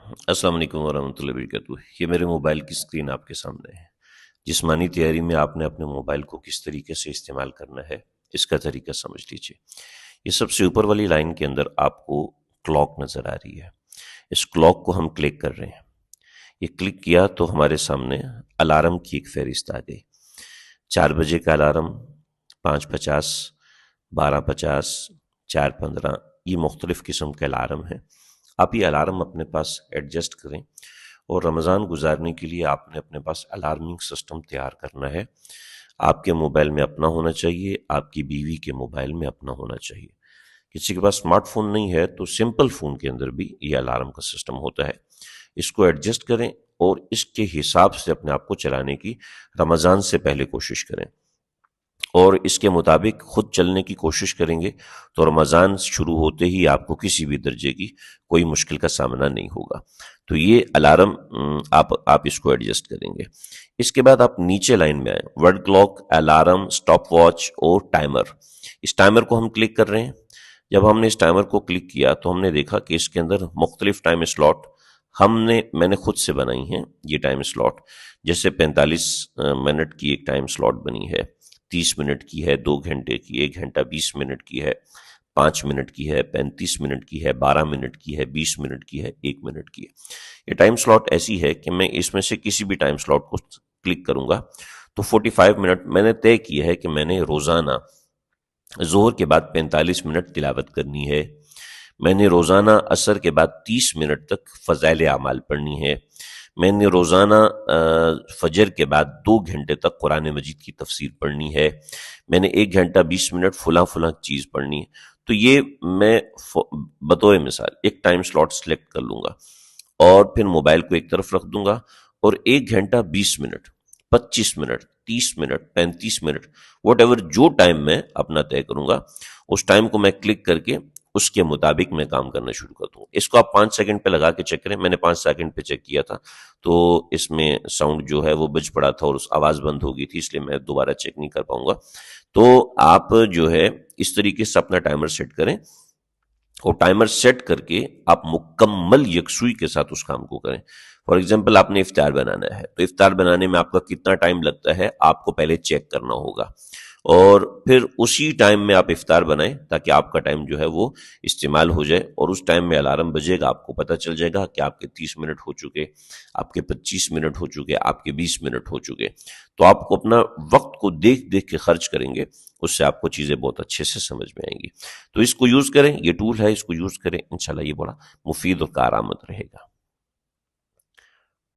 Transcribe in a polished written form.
السلام علیکم ورحمۃ اللہ وبرکاتہ۔ یہ میرے موبائل کی اسکرین آپ کے سامنے ہے۔ جسمانی تیاری میں آپ نے اپنے موبائل کو کس طریقے سے استعمال کرنا ہے، اس کا طریقہ سمجھ لیجیے۔ یہ سب سے اوپر والی لائن کے اندر آپ کو کلاک نظر آ رہی ہے۔ اس کلاک کو ہم کلک کر رہے ہیں۔ یہ کلک کیا تو ہمارے سامنے الارم کی ایک فہرست آ گئی۔ 4 بجے کا الارم، 5:50، 12:50، 4:15، یہ مختلف قسم کے الارم ہیں۔ آپ یہ الارم اپنے پاس ایڈجسٹ کریں، اور رمضان گزارنے کے لیے آپ نے اپنے پاس الارمنگ سسٹم تیار کرنا ہے۔ آپ کے موبائل میں اپنا ہونا چاہیے، آپ کی بیوی کے موبائل میں اپنا ہونا چاہیے۔ کسی کے پاس اسمارٹ فون نہیں ہے تو سمپل فون کے اندر بھی یہ الارم کا سسٹم ہوتا ہے۔ اس کو ایڈجسٹ کریں اور اس کے حساب سے اپنے آپ کو چلانے کی رمضان سے پہلے کوشش کریں، اور اس کے مطابق خود چلنے کی کوشش کریں گے تو رمضان شروع ہوتے ہی آپ کو کسی بھی درجے کی کوئی مشکل کا سامنا نہیں ہوگا۔ تو یہ الارم آپ اس کو ایڈجسٹ کریں گے۔ اس کے بعد آپ نیچے لائن میں آئیں، word clock, alarm, stop watch اور ٹائمر۔ اس ٹائمر کو ہم کلک کر رہے ہیں۔ جب ہم نے اس ٹائمر کو کلک کیا تو ہم نے دیکھا کہ اس کے اندر مختلف ٹائم سلاٹ میں نے خود سے بنائی ہیں۔ یہ ٹائم سلاٹ جیسے 45 منٹ کی ایک ٹائم سلاٹ بنی ہے، 30 منٹ کی ہے، 2 گھنٹے کی، 1 گھنٹہ 20 منٹ کی ہے، 5 منٹ کی ہے، 35 منٹ کی ہے، 12 منٹ کی ہے، 20 منٹ کی ہے، 1 منٹ کی ہے۔ یہ ٹائم سلاٹ ایسی ہے کہ میں اس میں سے کسی بھی ٹائم سلاٹ کو کلک کروں گا تو 45 منٹ میں نے طے کیا ہے کہ میں نے روزانہ ظہر کے بعد 45 منٹ تلاوت کرنی ہے۔ میں نے روزانہ عصر کے بعد 30 منٹ تک فضائل اعمال پڑھنی ہے۔ میں نے روزانہ فجر کے بعد 2 گھنٹے تک قرآن مجید کی تفسیر پڑھنی ہے۔ میں نے 1 گھنٹہ 20 منٹ فلاں چیز پڑھنی ہے۔ تو یہ میں بطور مثال ایک ٹائم سلاٹ سلیکٹ کر لوں گا، اور پھر موبائل کو ایک طرف رکھ دوں گا، اور 1 گھنٹہ 20 minute, 25 minute, 30 minute, 35 minute, what ever جو ٹائم میں اپنا طے کروں گا، اس ٹائم کو میں کلک کر کے اس کے مطابق میں کام کرنا شروع کر دوں۔ اس کو آپ 5 سیکنڈ پہ لگا کے چیک کریں۔ میں نے 5 سیکنڈ پہ چیک کیا تھا تو اس میں ساؤنڈ جو ہے وہ بج پڑا تھا اور اس آواز بند ہو گئی تھی، اس لیے میں دوبارہ چیک نہیں کر پاؤں گا۔ تو آپ جو ہے اس طریقے سے اپنا ٹائمر سیٹ کریں، اور ٹائمر سیٹ کر کے آپ مکمل یکسوئی کے ساتھ اس کام کو کریں۔ فار ایگزامپل آپ نے افطار بنانا ہے تو افطار بنانے میں آپ کا کتنا ٹائم لگتا ہے آپ کو پہلے چیک کرنا ہوگا، اور پھر اسی ٹائم میں آپ افطار بنائیں تاکہ آپ کا ٹائم جو ہے وہ استعمال ہو جائے، اور اس ٹائم میں الارم بجے گا، آپ کو پتہ چل جائے گا کہ آپ کے 30 منٹ ہو چکے، آپ کے 25 منٹ ہو چکے، آپ کے 20 منٹ ہو چکے۔ تو آپ کو اپنا وقت کو دیکھ دیکھ کے خرچ کریں گے، اس سے آپ کو چیزیں بہت اچھے سے سمجھ میں آئیں گی۔ تو اس کو یوز کریں، یہ ٹول ہے، اس کو یوز کریں، انشاءاللہ یہ بڑا مفید اور کارآمد رہے گا۔